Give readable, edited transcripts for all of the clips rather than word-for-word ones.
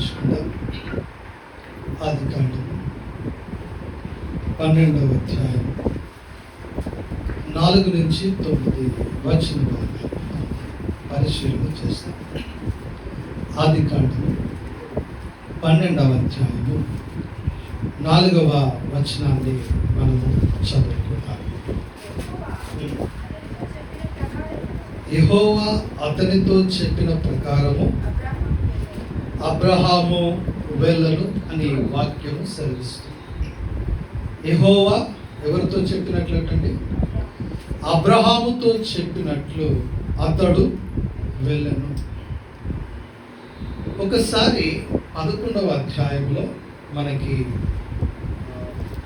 ధ్యానించుకుందాం. ఆదికాండం 12వ అధ్యాయం 4 నుంచి 9 వచనాలు పరిశీలన చేస్తాం. ఆదికాండం 12వ అధ్యాయము 4వ వచనాన్ని మనము చదువుకుంటాం. యెహోవా అతనితో చెప్పిన ప్రకారము అబ్రహాము వెళ్ళను అని వాక్యము సెలవిస్తుంది. యెహోవా ఎవరితో చెప్పినట్లంటే అబ్రహాముతో చెప్పినట్లు అతడు వెళ్ళను. ఒకసారి 11వ అధ్యాయంలో మనకి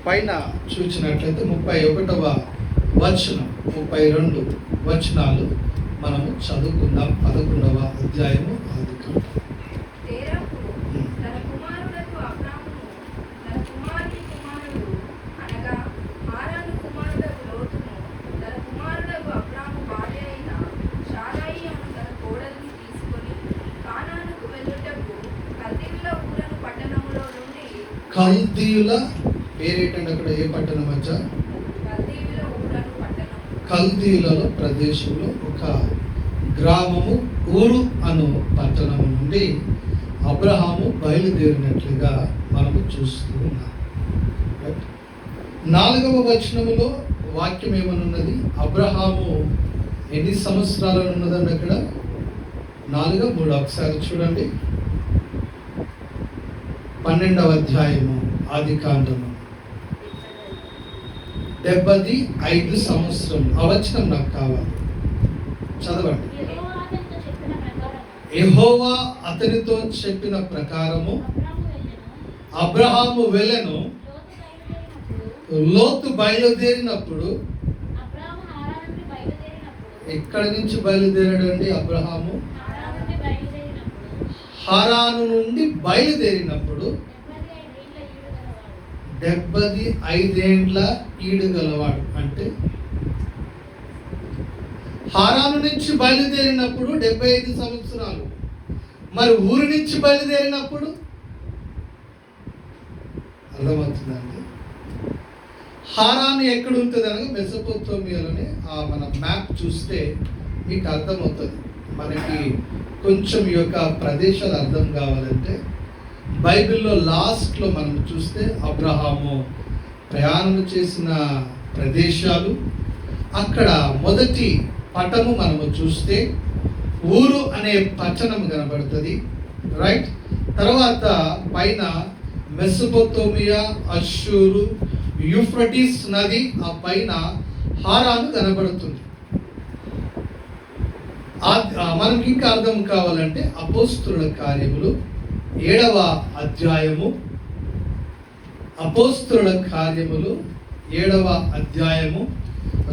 పైన చూసినట్లయితే 31వ వచనం 32 వచనాలు మనము చదువుకుందాం. 11వ అధ్యాయము ఆదికాండం. కల్దీయుల పేరేటండి? అక్కడ ఏ పట్టణం వచ్చ? కల్దీయులలో ప్రదేశంలో ఒక గ్రామము ఊరు అను పట్టణము నుండి అబ్రహాము బయలుదేరినట్లుగా మనము చూస్తూ ఉన్నాం. 4వ వచనములో వాక్యం ఏమనున్నది? అబ్రహాము ఎన్ని సంవత్సరాలు ఉన్నదండి అక్కడ? 4 3 ఒకసారి చూడండి. 12వ అధ్యాయము ఆదికాండము 75 సంవత్సరం. ఆ వచనం నాకు కావాలి, చదవండి. యెహోవా అతనితో చెప్పిన ప్రకారము అబ్రహాము వెళ్ళెను. లోతు బయలుదేరినప్పుడు ఎక్కడి నుంచి బయలుదేరాడండి? అబ్రహాము హారాను నుండి బయలుదేరినప్పుడు 75 ఏండ్ల ఈడు గలవాడు. అంటే హారాను నుంచి బయలుదేరినప్పుడు 75 సంవత్సరాలు. మరి ఊరి నుంచి బయలుదేరినప్పుడు అర్థమవుతుందండి. హారాను ఎక్కడ ఉంటుంది అనగా మెసొపొతేమియాలోనే. మన మ్యాప్ చూస్తే మీకు అర్థమవుతుంది. మనకి కొంచెం ఈ యొక్క ప్రదేశాలు అర్థం కావాలంటే బైబిల్లో లాస్ట్లో మనం చూస్తే అబ్రహాము ప్రయాణం చేసిన ప్రదేశాలు, అక్కడ మొదటి పటము మనము చూస్తే ఊరు అనే పట్టణం కనబడుతుంది, రైట్. తర్వాత పైన మెసొపొతేమియా, అష్షూరు, యూఫ్రటీస్ నది, ఆ పైన హారాను కనబడుతుంది. మనకి ఇంకా అర్థం కావాలంటే అపోస్తలుల కార్యములు 7వ అధ్యాయము, అపోస్తలుల కార్యములు 7వ అధ్యాయము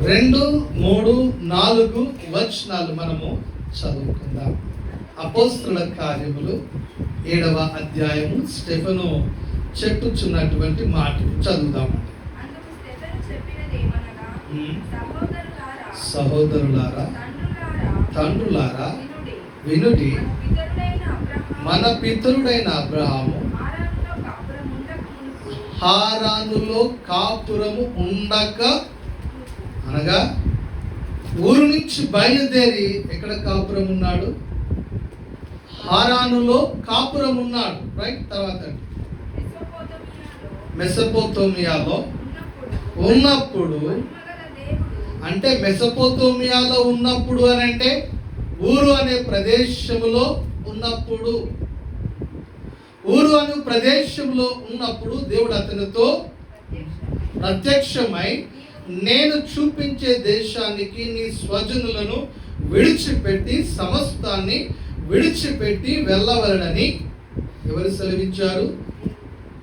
2 3 4 వచనాలు మనము చదువుకుందాం. అపోస్తలుల కార్యములు 7వ అధ్యాయము స్టెఫెను చెప్పుచున్నటువంటి మాటలు చదువుదామండి. సహోదరులారా, తండ్రులారా, వినుడి. మన పితరుడైన అబ్రహాము హారానులో కాపురము ఉండక, అనగా ఊరు నుంచి బయలుదేరి ఎక్కడ కాపురం ఉన్నాడు? హారానులో కాపురం ఉన్నాడు, రైట్. తర్వాత మెసొపొతేమియాలో ఉన్నప్పుడు, అంటే మెసొపొతేమియాలో ఉన్నప్పుడు అని అంటే ఊరు అనే ప్రదేశంలో ఉన్నప్పుడు, ఊరు అనే ప్రదేశంలో ఉన్నప్పుడు దేవుడు అతనితో ప్రత్యక్షమై, నేను చూపించే దేశానికి నీ స్వజనులను విడిచిపెట్టి సమస్తాన్ని విడిచిపెట్టి వెళ్ళవలనని ఎవరు సెలవిచ్చారు?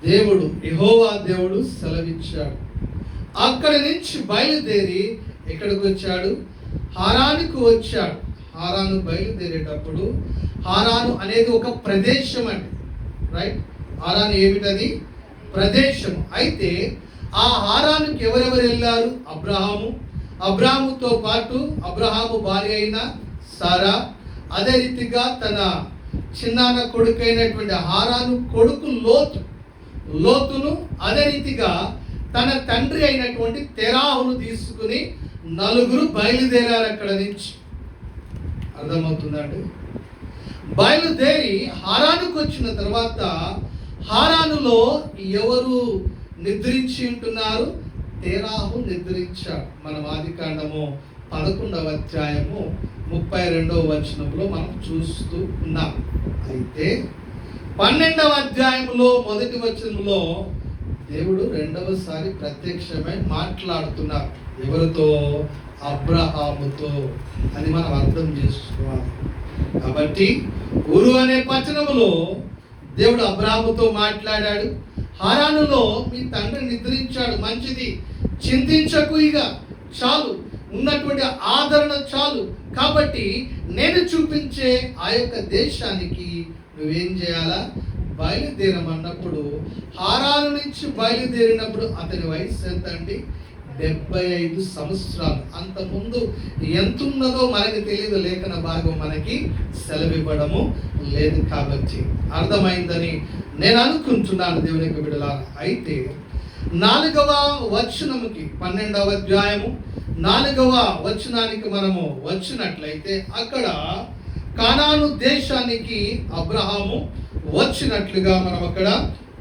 దేవుడు, యెహోవా దేవుడు సెలవిచ్చాడు. అక్కడి నుంచి బయలుదేరి ఎక్కడికి వచ్చాడు? హారానుకు వచ్చాడు. హారాను బయలుదేరేటప్పుడు, హారాను అనేది ఒక ప్రదేశం అండి, రైట్. హారాను ఏమిటది? ప్రదేశము. అయితే ఆ హారానుకి ఎవరెవరు వెళ్ళారు? అబ్రహాము, అబ్రాహాముతో పాటు అబ్రహాము భార్య అయిన సారా, అదే రీతిగా తన చిన్నాన్న కొడుకైనటువంటి హారాను కొడుకు లోతును అదే రీతిగా తన తండ్రి అయినటువంటి తెరాహును తీసుకుని నలుగురు బయలుదేరారు అక్కడ నుంచి. అర్థమవుతుందండి? బయలుదేరి హారానుకు వచ్చిన తర్వాత హారానులో ఎవరు నిద్రించి ఉంటున్నారు? తెరాహు నిద్రించాడు. మనం ఆదికాండము 11వ అధ్యాయము 32వ వచనంలో మనం చూస్తూ ఉన్నాం. అయితే 12వ అధ్యాయంలో 1వ వచనంలో దేవుడు రెండవసారి ప్రత్యక్షమై మాట్లాడుతున్నారు. ఎవరితో? అబ్రహాముతో. అది మనం అర్థం చేసుకోవాలి. కాబట్టి ఊరు అనే పట్టణములో దేవుడు అబ్రహాముతో మాట్లాడాడు. హారానులో మీ తండ్రి నిద్రించాడు, మంచిది, చింతించకు, ఇక చాలు, ఉన్నటువంటి ఆదరణ చాలు. కాబట్టి నేను చూపించే ఆ యొక్క దేశానికి నువ్వేం చేయాలా? బయలుదేరమన్నప్పుడు హారాను నుంచి బయలుదేరినప్పుడు అతని వయసు ఎంత అండి? 75 సంవత్సరాలు. అంతకుముందు ఎంత ఉన్నదో మనకి తెలియదు, లేఖన భాగం మనకి సెలవివ్వడము లేదు. కాబట్టి అర్థమైందని నేను అనుకుంటున్నాను దేవునికి బిడ్డలారా. అయితే 4వ వచనముకి 12వ అధ్యాయము 4వ వచనానికి మనము వచ్చినట్లయితే అక్కడ కానాను దేశానికి అబ్రహాము వచ్చినట్లుగా మనం అక్కడ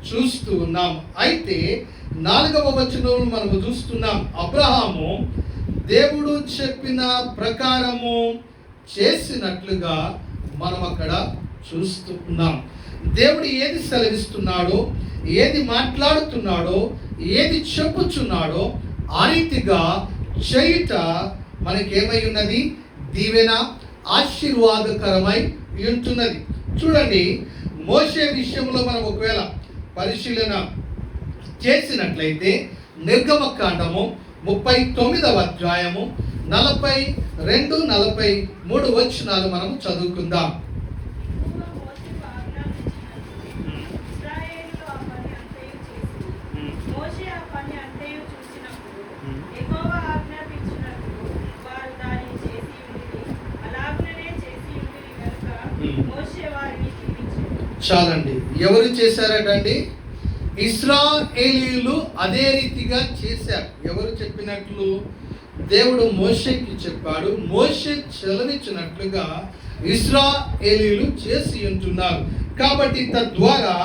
చూస్తూ ఉన్నాం. అయితే 4వ వచనంలో మనము చూస్తున్నాం, అబ్రహాము దేవుడు చెప్పిన ప్రకారము చేసినట్లుగా మనం అక్కడ చూస్తూ ఉన్నాం. దేవుడు ఏది సెలవిస్తున్నాడో, ఏది మాట్లాడుతున్నాడో, ఏది చెప్పుచున్నాడో ఆ రీతిగా చేయుట మనకేమై ఉన్నది? దీవెన, ఆశీర్వాదకరమై ఉంటున్నది. చూడండి, మోషే విషయంలో మనం ఒకవేళ పరిశీలన చేసినట్లయితే నిర్గమకాండము 39వ అధ్యాయము 42, 43 వచనాలు మనం చదువుకుందాం. చాలండి. ఎవరు చేశారటండి? ఇశ్రాయేలీయులు అదే రీతిగా చేశారు. ఎవరు చెప్పినట్లు? దేవుడు మోషేకి చెప్పాడు. మోషే చెలవిచ్చినట్లుగా ఇశ్రాయేలీయులు చేసి ఉంటున్నారు. కాబట్టి తద్వారా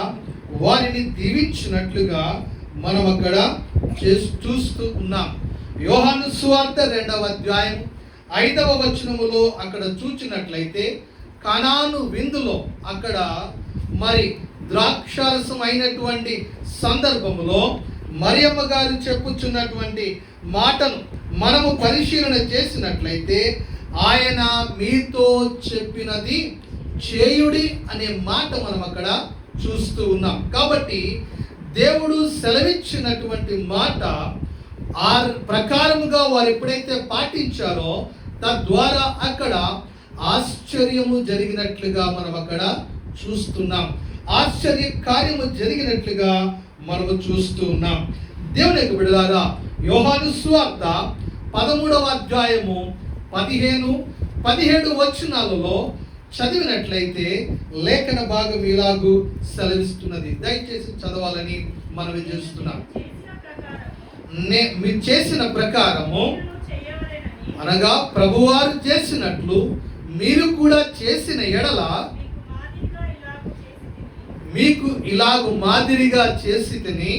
వారిని దీవించినట్లుగా మనం అక్కడ చూస్తూ ఉన్నాం. యోహాను సువార్త 2వ అధ్యాయం 5వ వచనములో అక్కడ చూచినట్లయితే కానాను విందులో అక్కడ మరి ద్రాక్షారసం అయినటువంటి సందర్భములో మరియమ్మ గారు చెప్పుచున్నటువంటి మాటను మనము పరిశీలన చేసినట్లయితే ఆయన మీతో చెప్పినది చేయుడి అనే మాట మనం అక్కడ చూస్తూ ఉన్నాం. కాబట్టి దేవుడు సెలవిచ్చినటువంటి మాట ఆ ప్రకారముగా వారు ఎప్పుడైతే పాటించారో తద్వారా అక్కడ ఆశ్చర్యము జరిగినట్లుగా మనం అక్కడ చూస్తున్నాం. ఆశ్చర్య కార్యము జరిగినట్లుగా మనము చూస్తూ ఉన్నాం. దేవుని యొక్క బిడ్డలారా, యోహాను సువార్త 13వ అధ్యాయము 15, 17 వచనాలలో చదివినట్లయితే లేఖన భాగం ఇలాగూ సెలవిస్తున్నది. దయచేసి చదవాలని మనవి చేస్తున్నాం. మీరు చేసిన ప్రకారము అనగా ప్రభువారు చేసినట్లు మీరు కూడా చేసిన ఎడల మీకు ఇలాగు మాదిరిగా చేసి తిని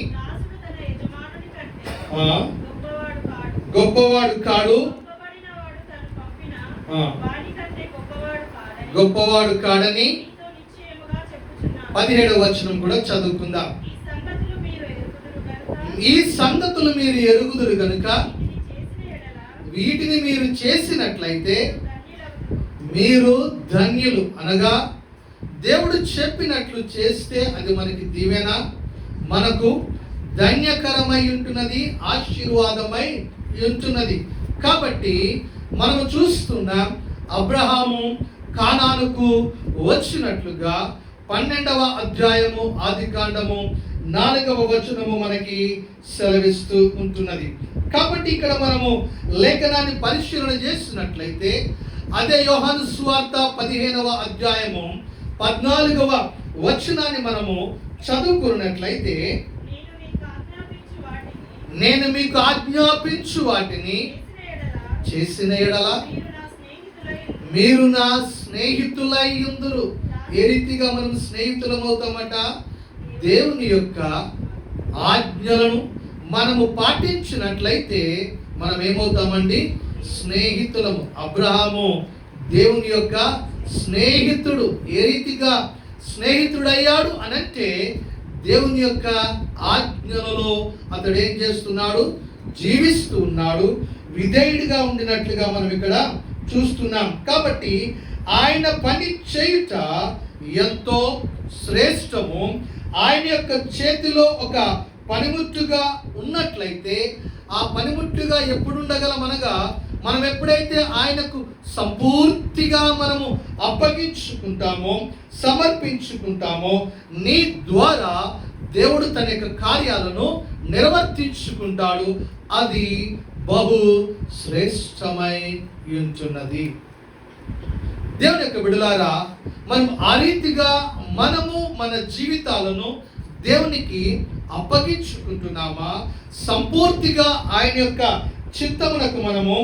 గొప్పవాడు కాడు, గొప్పవాడు కాడని 17వ వచనం కూడా చదువుకుందాం. ఈ సంగతులు మీరు ఎరుగుదురు గనుక వీటిని మీరు చేసినట్లయితే మీరు ధన్యులు. అనగా దేవుడు చెప్పినట్లు చేస్తే అది మనకి దీవెన, మనకు ధన్యకరమై ఉంటున్నది, ఆశీర్వాదమై ఉంటున్నది. కాబట్టి మనము చూస్తున్నాం, అబ్రహాము కానానుకు వచ్చినట్లుగా 12వ అధ్యాయము ఆదికాండము 4వ వచనము మనకి సెలవిస్తూ ఉంటున్నది. కాబట్టి ఇక్కడ మనము లేఖనాన్ని పరిశీలన చేసినట్లయితే అదే యోహాను సువార్త 15వ అధ్యాయము 14వ వచనాన్ని మనము చదువుకున్నట్లయితే, నేను మీకు ఆజ్ఞాపించు వాటిని చేసిన ఎడల మీరు నా స్నేహితులై ఉందురు. ఏ రీతిగా మనం స్నేహితులమవుతామట? దేవుని యొక్క ఆజ్ఞలను మనము పాటించినట్లయితే మనం ఏమవుతామండి? స్నేహితులము. అబ్రహాము దేవుని యొక్క స్నేహితుడు. ఏ రీతిగా స్నేహితుడయ్యాడు అనంటే, దేవుని యొక్క ఆజ్ఞలలో అతడు ఏం చేస్తున్నాడు? జీవిస్తూ ఉన్నాడు. విధేయుడిగా ఉండినట్లుగా మనం ఇక్కడ చూస్తున్నాం. కాబట్టి ఆయన పని చేయుట ఎంతో శ్రేష్టము. ఆయన యొక్క చేతిలో ఒక పనిముట్టుగా ఉన్నట్లయితే, ఆ పనిముట్టుగా ఎప్పుడు ఉండగలమనగా, మనం ఎప్పుడైతే ఆయనకు సంపూర్తిగా మనము అప్పగించుకుంటామో, సమర్పించుకుంటామో, నీ ద్వారా దేవుడు తన యొక్క కార్యాలను నిర్వర్తించుకుంటాడు. అది బహు శ్రేష్టమై ఉంటున్నది. దేవుని యొక్క బిడ్డలారా, మనం ఆ రీతిగా మనము మన జీవితాలను దేవునికి అప్పగించుకుంటున్నామా? సంపూర్తిగా ఆయన యొక్క చిత్తమునకు మనము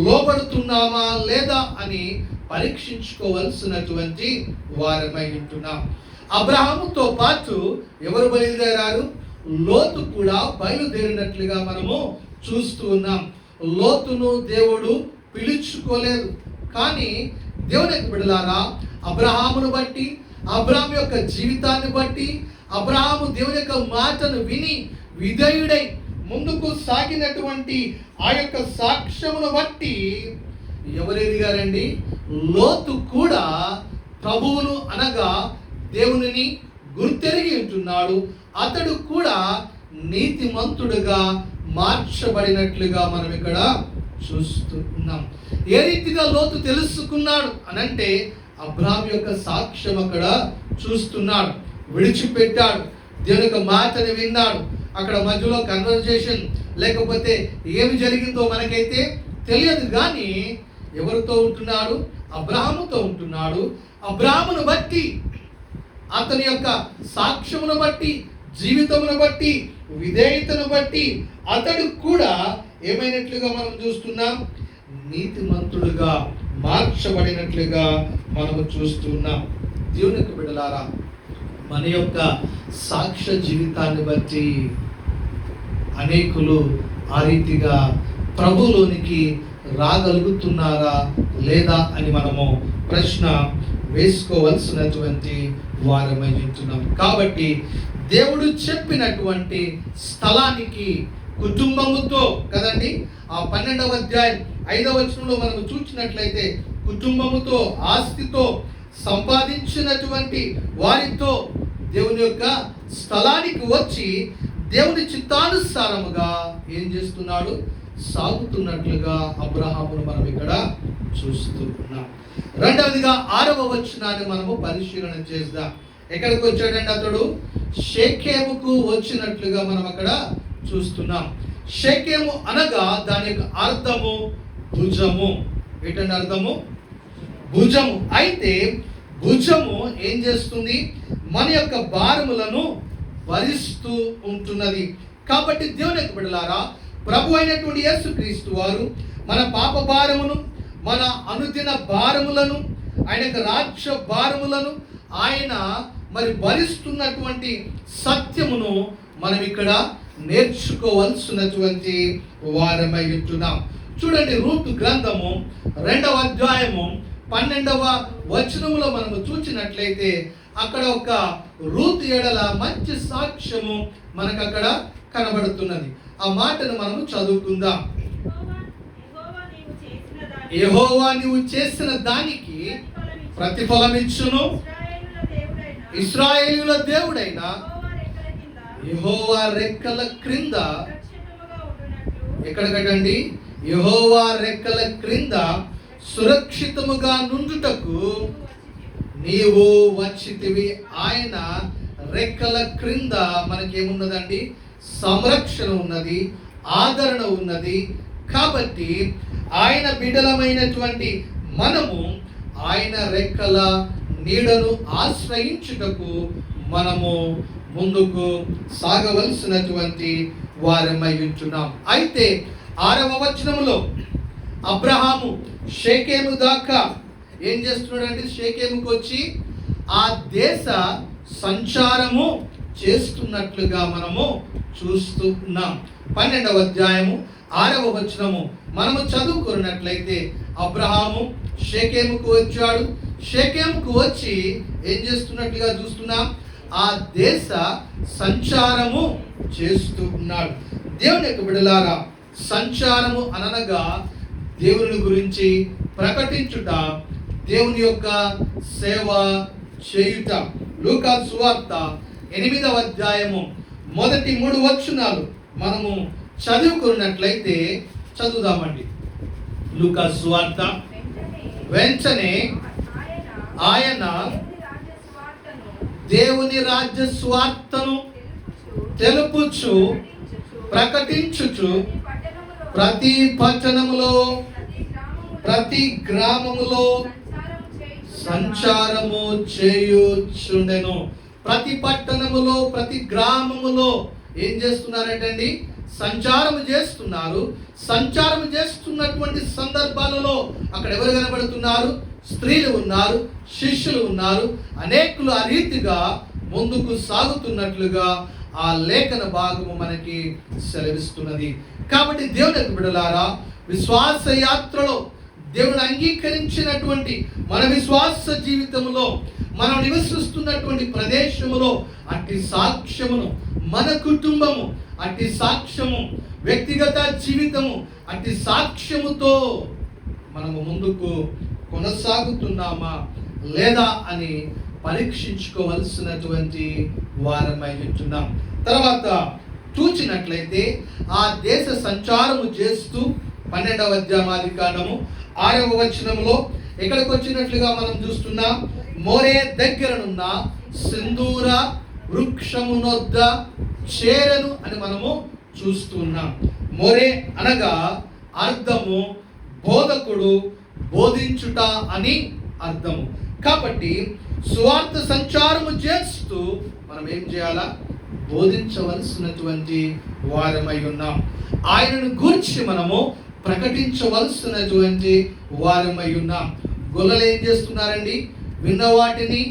లోబడుతున్నామా లేదా అని పరీక్షించుకోవలసినటువంటి వారమై ఉంటున్నాం. అబ్రహాముతో పాటు ఎవరు బయలుదేరారు? లోతు కూడా బయలుదేరినట్లుగా మనము చూస్తూ ఉన్నాం. లోతును దేవుడు పిలుచుకోలేదు. కానీ దేవుని యొక్క బిడ్డలారా, అబ్రహామును బట్టి, అబ్రహాము యొక్క జీవితాన్ని బట్టి, అబ్రహాము దేవుని యొక్క మాటను విని విధేయుడై ముందుకు సాగినటువంటి ఆ యొక్క సాక్ష్యమును బట్టి ఎవరు ఎదిగారండి? లోతు కూడా ప్రభువును అనగా దేవునిని గుర్తెరిగి ఉంటున్నాడు. అతడు కూడా నీతిమంతుడుగా మార్చబడినట్లుగా మనం ఇక్కడ చూస్తున్నాం. ఏ రీతిగా లోతు తెలుసుకున్నాడు అనంటే, అబ్రహాము యొక్క సాక్ష్యం అక్కడ చూస్తున్నాడు. విడిచిపెట్టాడు, దేవుని యొక్క మాటని విన్నాడు. అక్కడ మధ్యలో కన్వర్జేషన్ లేకపోతే ఏమి జరిగిందో మనకైతే తెలియదు. కానీ ఎవరితో ఉంటున్నాడు? అబ్రహాముతో ఉంటున్నాడు. అబ్రహామును బట్టి, అతని యొక్క సాక్ష్యమును బట్టి, జీవితమును బట్టి, విధేయతను బట్టి అతడు కూడా ఏమైనట్లుగా మనం చూస్తున్నాం? నీతిమంతుడుగా మార్చబడినట్లుగా మనము చూస్తున్నాం. దేవుని యొక్క బిడ్డలారా, మన యొక్క సాక్ష్య జీవితాన్ని బట్టి అనేకులు ఆ రీతిగా ప్రభులోనికి రాగలుగుతున్నారా లేదా అని మనము ప్రశ్న వేసుకోవలసినటువంటి వారమై ఉంటున్నాం. కాబట్టి దేవుడు చెప్పినటువంటి స్థలానికి కుటుంబముతో కదండి, ఆ 12వ అధ్యాయం 5వ వచనంలో మనం చూసినట్లయితే, కుటుంబముతో, ఆస్తితో, సంపాదించినటువంటి వారితో దేవుని యొక్క స్థలానికి వచ్చి దేవుని చిత్తానుసారముగా ఏం చేస్తున్నాడు? సాగుతున్నట్లుగా అబ్రహామును మనం ఇక్కడ చూస్తూ ఉన్నాం. రెండవదిగా 6వ వచనాన్ని మనము పరిశీలన చేద్దాం. ఎక్కడికి వచ్చాడండి అతడు? షేకెముకు వచ్చినట్లుగా మనం అక్కడ చూస్తున్నాం. షేకెము అనగా దాని యొక్క అర్థము భుజము. ఏంటంటే అర్థము? భుజము. అయితే భుజము ఏం చేస్తుంది? మన యొక్క భారములను భరిస్తూ ఉంటున్నది. కాబట్టి దేవుని యొక్క బిడ్డలారా, ప్రభు అయినటువంటి యేసుక్రీస్తు వారు మన పాప భారమును, మన అనుదిన భారములను, ఆయన యొక్క రాజ్య భారములను ఆయన మరి భరిస్తున్నటువంటి సత్యమును మనం ఇక్కడ నేర్చుకోవాల్సినటువంటి వారమై ఉంటున్నాం. చూడండి, రూతు గ్రంథము 2వ అధ్యాయము 12వ వచనములో మనము చూసినట్లయితే, అక్కడ ఒక రూతు ఎడల మంచి సాక్ష్యము మనకు అక్కడ కనబడుతున్నది. ఆ మాటను మనము చదువుకుందాం. యెహోవా నీవు చేసిన దానికి ప్రతిఫలమిచ్చును. ఇశ్రాయేలుల దేవుడైన యెహోవా రెక్కల క్రింద, ఎక్కడికటండి? యెహోవా రెక్కల క్రింద సురక్షితముగా నుండుటకు నీవు వచ్చితివి. ఆయన రెక్కల క్రింద మనకేమున్నదండి? సంరక్షణ ఉన్నది, ఆదరణ ఉన్నది. కాబట్టి ఆయన బిడ్డలమైనటువంటి మనము ఆయన రెక్కల నీడను ఆశ్రయించుటకు మనము ముందుకు సాగవలసినటువంటి వారమై ఉంటున్నాం. అయితే 6వ వచనములో అబ్రహాము షేకెము దాకా ఏం చేస్తున్నాడంటే షేకెముకు వచ్చి ఆ దేశ సంచారము చేస్తున్నట్లుగా మనము చూస్తూ ఉన్నాం. 12వ అధ్యాయము 6వ వచనము మనము చదువుకున్నట్లయితే అబ్రహాము షేకెముకు వచ్చాడు. షేకెముకు వచ్చి ఏం చేస్తున్నట్లుగా చూస్తున్నాం, ఆ దేశ సంచారము చేస్తూ ఉన్నాడు. దేవుని యొక్క బిడ్డలారా, సంచారము అనగా దేవుని గురించి ప్రకటించుట, దేవుని యొక్క సేవ చేయుట. లూకా సువార్త 8వ అధ్యాయము మొదటి 3 వచనాలు మనము చదువుకున్నట్లయితే చదువుదామండి. లూకా సువార్త, వెంటనే ఆయన దేవుని రాజ్య స్వార్థను తెలుపుచు ప్రకటించుచు ప్రతి పట్టణములో ప్రతి గ్రామములో సంచారము చేయుచుండెను. ప్రతి పట్టణములో ప్రతి గ్రామములో ఏం చేస్తున్నారంటండి, సంచారము చేస్తున్నారు. సంచారం చేస్తున్నటువంటి సందర్భాలలో అక్కడ ఎవరు కనబడుతున్నారు? స్త్రీలు ఉన్నారు, శిష్యులు ఉన్నారు. అనేకులు ఆ రీతిగా ముందుకు సాగుతున్నట్లుగా ఆ లేఖన భాగము మనకి సెలవిస్తున్నది. కాబట్టి దేవుని బిడ్డలారా, విశ్వాస యాత్రలో దేవుని అంగీకరించినటువంటి మన విశ్వాస జీవితంలో మనం నివసిస్తున్నటువంటి ప్రదేశములో అట్టి సాక్ష్యమును, మన కుటుంబము అట్టి సాక్ష్యము, వ్యక్తిగత జీవితము అట్టి సాక్ష్యముతో మనము ముందుకు కొనసాగుతున్నామా లేదా అని పరీక్షించుకోవలసినటువంటి వారమై ఉంటున్నాం. తర్వాత చూచినట్లయితే ఆ దేశ సంచారము చేస్తూ 12వ అధ్యాయం ఆదికాండము 6వ వచనంలో ఎక్కడికి వచ్చినట్లుగా మనం చూస్తున్నాం. మోరే దగ్గరనున్న సింధూర వృక్షమునొద్ద చేరెను అని మనము చూస్తున్నాం. మోరే అనగా అర్థము బోధకుడు, బోధించుట అని అర్థము. కాబట్టి సువార్త సంచారము చేస్తూ మనం ఏం చేయాలా? బోధించవలసినటువంటి వారమై ఉన్నాం. ఆయనను గూర్చి మనము ప్రకటించవలసినటువంటి వారమై ఉన్నాం. గొల్లలు ఏం చేస్తున్నారండి? విన్న వాటిని,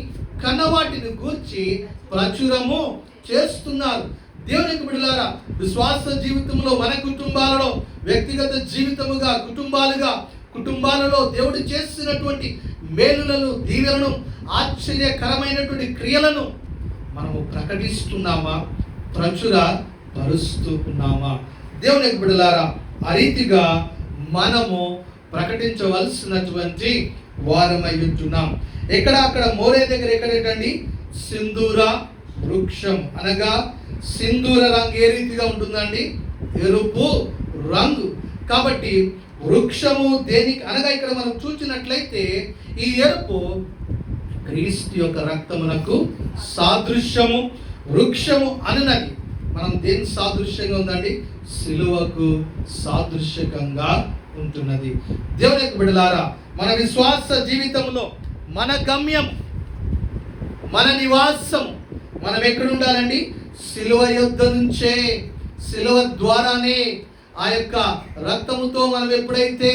కన్న వాటిని గూర్చి ప్రచురము చేస్తున్నారు. దేవునికి బిడ్డలారా, విశ్వాస జీవితంలో మన కుటుంబాలలో, వ్యక్తిగత జీవితముగా కుటుంబాలలో దేవుడు చేసినటువంటి మేలులను, దీవెలను, ఆశ్చర్యకరమైనటువంటి క్రియలను మనము ప్రకటిస్తున్నామా? ప్రచుర పరుస్తూ ఉన్నామా? దేవునికి బిడ్డలారా, ఆ రీతిగా మనము ప్రకటించవలసినటువంటి వారమై ఉంటున్నాం. అక్కడ మోరే దగ్గర ఎక్కడేటండి? సింధూర వృక్షం అనగా సింధూర రంగు ఏ రీతిగా ఉంటుందండి? ఎరుపు రంగు. కాబట్టి వృక్షము దేనికి అనగా ఇక్కడ మనం చూసినట్లయితే ఈ ఎరుపు క్రీస్తు యొక్క రక్తమునకు సాదృశ్యము. వృక్షము అనునది మనం దేని సాదృశ్యంగా ఉందండి? సిలువకు సాదృశ్యకంగా ఉంటున్నది. దేవుని యొక్క బిడ్డలారా, మన విశ్వాస జీవితంలో మన గమ్యం, మన నివాసం మనం ఎక్కడ ఉండాలండి? సిలువ యొద్ద నుంచే, సిలువ ద్వారానే, ఆ యొక్క రక్తముతో మనం ఎప్పుడైతే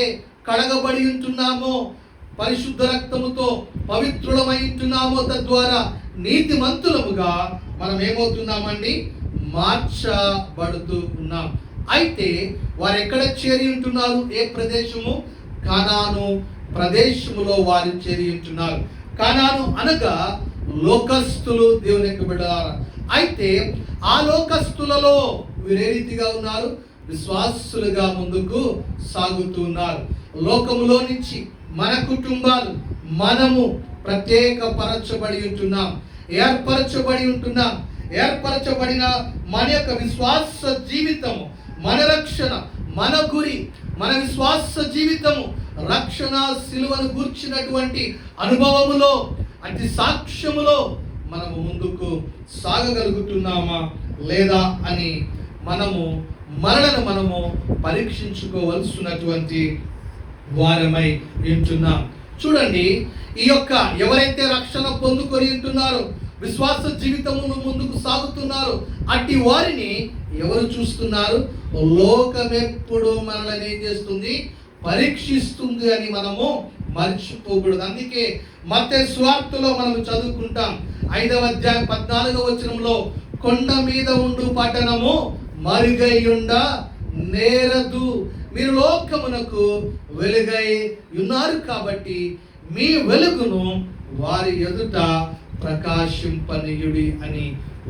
కడగబడి ఉంటున్నామో, పరిశుద్ధ రక్తముతో పవిత్రులమై ఉంటున్నామో, తద్వారా నీతిమంతులముగా మనం ఏమవుతున్నామండి? మార్చబడుతూ ఉన్నాం. అయితే వారు ఎక్కడ చేరి ఉంటున్నారు? ఏ ప్రదేశము? కానాను ప్రదేశములో వారు చేరి ఉంటున్నారు. కానాను అనగా లోకస్తులు. దేవుని యొక్క బిడ్డలారా, అయితే ఆ లోకస్తులలో వీరు ఏ రీతిగా ఉన్నారు? విశ్వాసులుగా ముందుకు సాగుతున్నారు. లోకములో నుంచి మన కుటుంబాలు మనము ప్రత్యేకపరచబడి ఉంటున్నాం, ఏర్పరచబడిన మన యొక్క విశ్వాస జీవితము, మన రక్షణ, మన గురి, మన విశ్వాస జీవితము, రక్షణ సిలువను గూర్చినటువంటి అనుభవములో, అతి సాక్ష్యములో మనము ముందుకు సాగగలుగుతున్నామా లేదా అని మనము పరీక్షించుకోవలసినటువంటి వారమై ఉంటున్నాం. చూడండి, ఈ యొక్క ఎవరైతే రక్షణ పొందుకొని ఉంటున్నారో, విశ్వాస జీవితమును ముందుకు సాగుతున్నారు, అట్టి వారిని ఎవరు చూస్తున్నారు? లోకమెప్పుడు మనల్ని ఏం చేస్తుంది? పరీక్షిస్తుంది అని మనము మర్చిపోకూడదు. అందుకే మత్తయి సువార్తలో మనం చదువుకుంటాం, 5వ అధ్యాయం 14వ వచనంలో, కొండ మీద ఉండు పట్టణము మరుగైయుండ నేరదు, మీరు లోకమునకు వెలుగై ఉన్నారు కాబట్టి మీ వెలుగును వారి ఎదుట ప్రకాశింపనీయుడి అని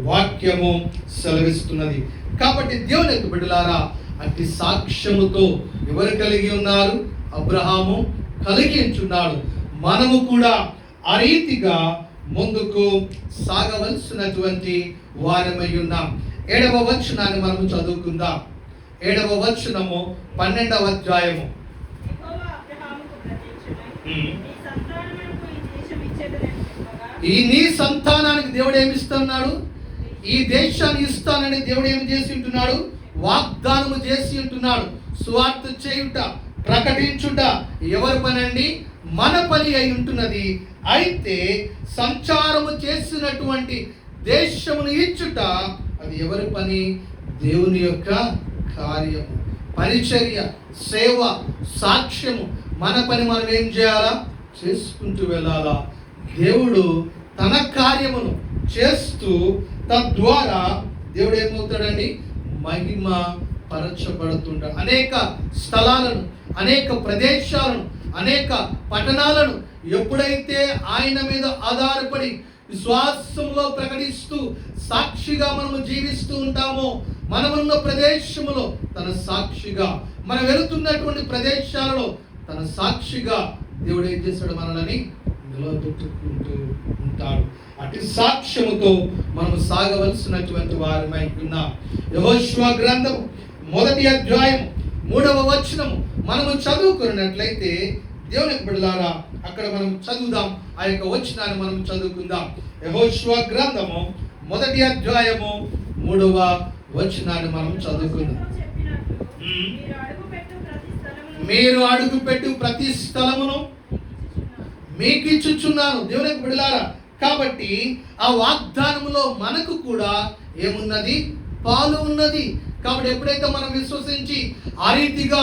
వాక్యము సెలవిస్తున్నది. కాబట్టి దేవుని యొక్క బిడ్డలారా, అట్టి సాక్ష్యముతో ఎవరు కలిగి ఉన్నారు? అబ్రహాము కలిగి ఉంటున్నాడు. మనము కూడా ఆ రీతిగా ముందుకు సాగవలసినటువంటి వారమై ఉన్నాం. 7వ వచనాన్ని మనము చదువుకుందాం. 7వ వచనము 12వ అధ్యాయము. ఈ నీ సంతానానికి దేవుడు ఏమి ఇస్తున్నాడు? ఈ దేశాన్ని ఇస్తానని దేవుడు ఏమి చేసి ఉంటున్నాడు? వాగ్దానము చేసి ఉంటున్నాడు. సువార్త చేయుట, ప్రకటించుట ఎవరి పని అండి? మన పని అయి ఉంటున్నది. అయితే సంచారము చేసినటువంటి దేశమును ఇచ్చుట అది ఎవరి పని? దేవుని యొక్క కార్యము, పరిచర్య, సేవ, సాక్ష్యము. మన పని మనం ఏం చేయాలా? చేసుకుంటూ వెళ్ళాలా. దేవుడు తన కార్యమును చేస్తూ తద్వారా దేవుడు ఏమవుతాడండి? మహిమ పరచబడుతుంటాడు. అనేక స్థలాలను, అనేక ప్రదేశాలను, అనేక పట్టణాలను ఎప్పుడైతే ఆయన మీద ఆధారపడి విశ్వాసంలో ప్రకటిస్తూ సాక్షిగా మనము జీవిస్తూ ఉంటామో, మనమున్న ప్రదేశములో తన సాక్షిగా, మనం వెళుతున్నటువంటి ప్రదేశాలలో తన సాక్షిగా దేవుడు ఏం చేస్తాడు? మనల్ని నిలబెట్టుకుంటూ ఉంటాడు. అటు సాక్ష్యముతో మనము సాగవలసినటువంటి వారమై ఉన్నాం. యెహోషువ గ్రంథం 1వ అధ్యాయం 3వ వచనము మనము చదువుకున్నట్లయితే, దేవుని బిడ్డలారా, అక్కడ మనం చదువుదాం. ఆ యొక్క వచనాన్ని మనం చదువుకుందాం. యెహోషువ గ్రంథము 1వ అధ్యాయము 3వ వచనాన్ని మనం చదువుకుందాం. మీరు అడుగుపెట్టు ప్రతి స్థలమును మీకు ఇచ్చుచున్నాను. దేవుని బిడ్డలారా, కాబట్టి ఆ వాగ్దానములో మనకు కూడా ఏమున్నది? పాలు ఉన్నది. కాబట్టి ఎప్పుడైతే మనం విశ్వసించి ఆ రీతిగా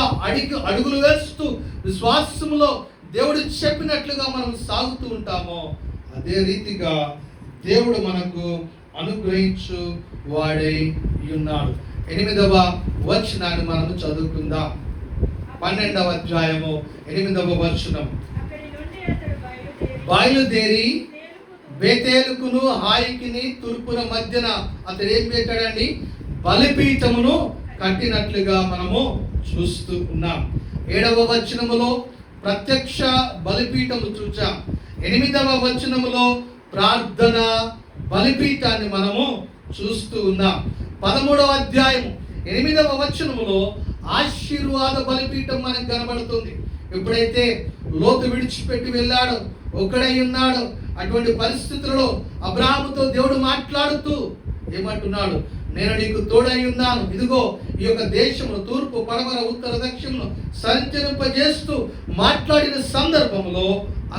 అడుగులు వేస్తూ విశ్వాసములో దేవుడు చెప్పినట్లుగా మనం సాగుతూ ఉంటామో, అదే రీతిగా దేవుడు మనకు అనుగ్రహించు వాడై ఉన్నాడు. 8వ వచనాన్ని మనం చదువుకుందాం. 12వ అధ్యాయము 8వ వచనం. బయలుదేరి బేతేలుకును హాయికిని తూర్పున మధ్యన అతడు ఏం పెట్టాడండి? బలిపీఠమును కట్టినట్లుగా మనము చూస్తూ ఉన్నాం. 7వ వచనములో ప్రత్యక్ష బలిపీఠము చూచాం. 8వ వచనములో ప్రార్థన బలిపీఠాన్ని మనము చూస్తూ ఉన్నాం. 13వ అధ్యాయం 8వ వచనములో ఆశీర్వాద బలిపీఠం మనకు కనబడుతుంది. ఎప్పుడైతే లోతు విడిచిపెట్టి వెళ్ళాడో, ఒక్కడై ఉన్నాడో, అటువంటి పరిస్థితులలో అబ్రాహాముతో దేవుడు మాట్లాడుతూ ఏమంటున్నాడు? నేను నీకు తోడై ఉన్నాను, ఇదిగో ఈ యొక్క దేశమును తూర్పు, పడమర, ఉత్తర, దక్షిణను సంచరింపజేస్తూ మాట్లాడిన సందర్భంలో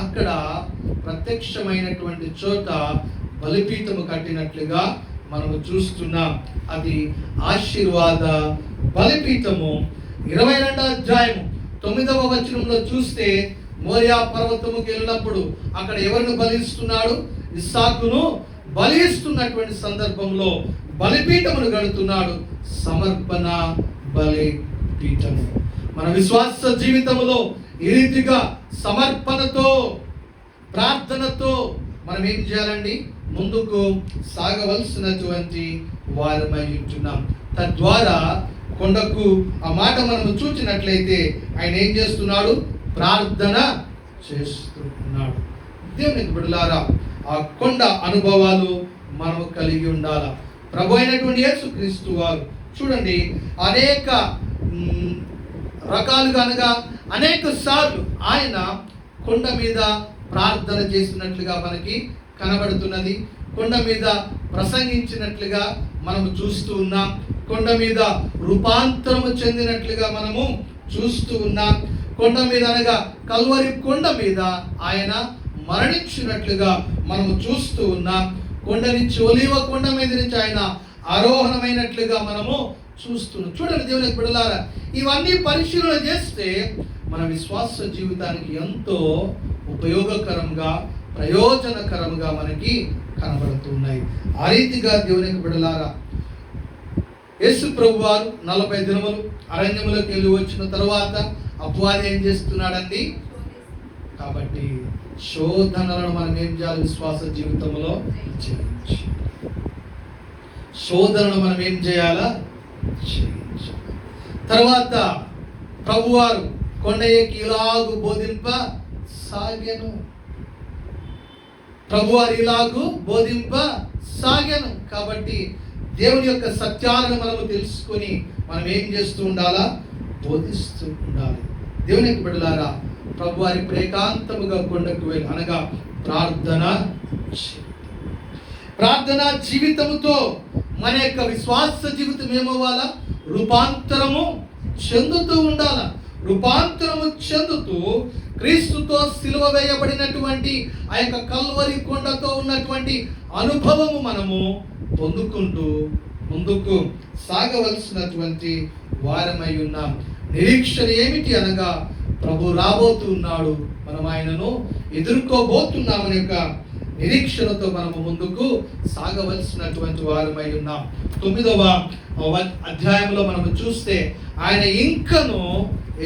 అక్కడ ప్రత్యక్షమైనటువంటి చోట బలిపీఠము కట్టినట్లుగా మనము చూస్తున్నాం. అది ఆశీర్వాద బలిపీఠము. 22వ అధ్యాయం 9వ వచనంలో చూస్తే, మోరియా పర్వతముకి వెళ్ళినప్పుడు అక్కడ ఎవరిని బలిస్తున్నాడు? ఇస్సాకును బలిస్తున్నటువంటి సందర్భంలో బలిపీఠమును గడుతున్నాడు. సమర్పణ బలిపీఠము. మన విశ్వాస జీవితంలో ఈ రీతిగా సమర్పణతో, ప్రార్థనతో మనం ఏం చేయాలండి? ముందుకు సాగవలసినటువంటి వారమై ఉంటున్నాం. తద్వారా కొండకు ఆ మాట మనం చూచినట్లయితే ఆయన ఏం చేస్తున్నాడు? ప్రార్థన చేస్తున్నాడు. దేవునికి బిడ్డలారా, ఆ కొండ అనుభవాలు మనము కలిగి ఉండాలా. ప్రభు అయినటువంటి యేసుక్రీస్తు వారు చూడండి, అనేక రకాలుగా అనగా అనేక సార్లు ఆయన కొండ మీద ప్రార్థన చేసినట్లుగా మనకి కనబడుతున్నది. కొండ మీద ప్రసంగించినట్లుగా మనము చూస్తూ ఉన్నాం. కొండ మీద రూపాంతరము చెందినట్లుగా మనము చూస్తూ ఉన్నాం. కొండ మీద అనగా కల్వరి కొండ మీద ఆయన మరణించినట్లుగా మనము చూస్తూ ఉన్నాం. కొండ నుంచి ఒలీవ కొండ మీద నుంచి ఆయన ఆరోహణమైనట్లుగా మనము చూస్తున్నాం. చూడండి దేవుని బిడ్డలారా, ఇవన్నీ పరిశీలన చేస్తే మన విశ్వాస జీవితానికి ఎంతో ఉపయోగకరంగా, ప్రయోజనకరంగా మనకి కనబడుతున్నాయి. ఆ రీతిగా దేవుని బిడ్డలారా, యేసు ప్రభు వారు 40 దినములు అరణ్యములోకి వెళ్ళి వచ్చిన తర్వాత అపవాది ఏం చేస్తున్నాడండి? కాబట్టి శోధనలను మనం ఏం చేయాలి? విశ్వాస జీవితంలో చేయించాలి. శోధనను మనం ఏం చేయాలా? చేయించాలి. తర్వాత ప్రభువారు కొండ ఎక్కి ఇలాగు బోధింప సాగెను. ప్రభువారు ఇలాగు బోధింప సాగెను. కాబట్టి దేవుని యొక్క సత్యాలను మనము తెలుసుకొని మనం ఏం చేస్తూ ఉండాలా? బోధిస్తూ ఉండాలి. దేవుని యొక్క బిడ్డలారా, ప్రభువారి ఏకాంతముగా కొండకు వెళ్ళి అనగా ప్రార్థనా జీవితముతో మన యొక్క విశ్వాస జీవితం ఏమవ్వాలా? రూపాంతరము చెందుతూ ఉండాల. రూపాంతరము చెందుతూ క్రీస్తుతో సిలువ వేయబడినటువంటి ఆ యొక్క కల్వరి కొండతో ఉన్నటువంటి అనుభవము మనము పొందుకుంటూ ముందుకు సాగవలసినటువంటి వారమై ఉన్నాం. నిరీక్షణ ఏమిటి అనగా ప్రభు రాబోతున్నాడు, మనం ఆయనను ఎదుర్కోబోతున్నామని యొక్క నిరీక్షణతో మనము ముందుకు సాగవలసినటువంటి వారమై ఉన్నాం. 9వ అధ్యాయంలో మనము చూస్తే ఆయన ఇంకను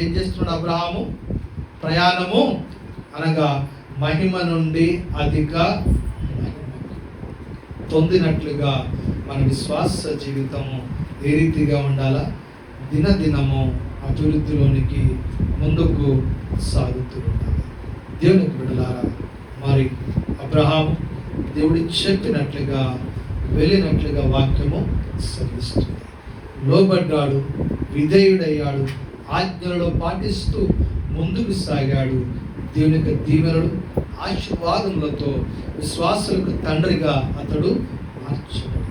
ఏం చేస్తున్నాడు? అబ్రహాము ప్రయాణము అనగా మహిమ నుండి అధిక పొందినట్లుగా మన విశ్వాస జీవితము ఏ రీతిగా ఉండాలా? దినదినము అభివృద్ధిలోనికి ముందుకు సాగుతూ ఉండాలి. దేవునికి బిడ్డలారా, మరి అబ్రహాము దేవుడి చెప్పినట్లుగా వెళ్ళినట్లుగా వాక్యము సరిస్తుంది. లోబడ్డాడు, విధేయుడయ్యాడు, ఆజ్ఞలలో పాటిస్తూ ముందుకు సాగాడు. దేవుని యొక్క దీవెనలు, ఆశీర్వాదములతో విశ్వాసులకు తండ్రిగా అతడు మార్చబడి.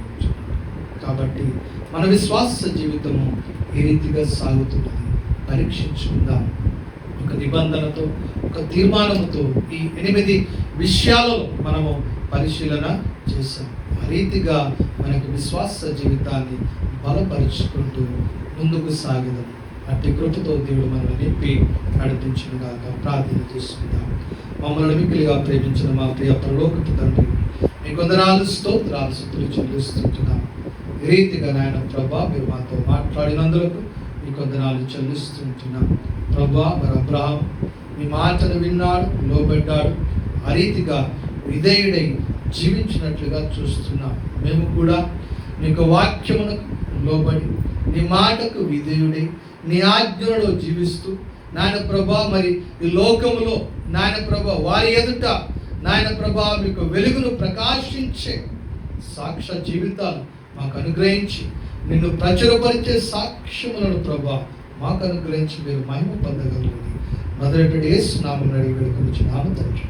కాబట్టి మన విశ్వాస జీవితము ఏ రీతిగా సాగుతున్నది పరీక్షించుకుందాం. ఒక నిబంధనతో, ఒక తీర్మానముతో ఈ 8 విషయాలలో మనము పరిశీలన చేశాం. ఆ రీతిగా మనకు విశ్వాస జీవితాన్ని బలపరుచుకుంటూ ముందుకు సాగదాం. అట్టి కృపతో దేవుడు మనల్ని నింపి నడిపించుగాక. ప్రార్థన చేసుకుందాం. మమ్మల్ని మిక్కిలిగా ప్రేమించిన మా ప్రియ పరలోకపు తండ్రి, మీ కొందనాలు స్తోత్రాలు స్తుతులు చెల్లిస్తుంటున్నాం. ఈ రీతిగా నాయన ప్రభా, మీరు మాతో మాట్లాడినందుకు మీ కొందనాలు చెల్లిస్తుంటున్నాం. ప్రభా, మరి అబ్రహాం మీ మాటను విన్నాడు, లోబడ్డాడు, ఆ రీతిగా విధేయుడై జీవించినట్లుగా చూస్తున్నాం. మేము కూడా నీ యొక్క వాక్యమునకు లోబడి, నీ మాటకు విధేయుడై, నీ ఆజ్ఞలో జీవిస్తూ నాయన ప్రభా, మరి ఈ లోకములో నాయన ప్రభా వారి ఎదుట నాయన ప్రభా మీకు వెలుగును ప్రకాశించే సాక్ష్య జీవితాలు మాకు అనుగ్రహించి, నిన్ను ప్రచురపరిచే సాక్ష్యములను ప్రభా మాకు అనుగ్రహించి మీరు మహిమ పొందగలరని మొదటి యేసు నామమున అడిగి వేడుకొనుచున్నాము తండ్రి.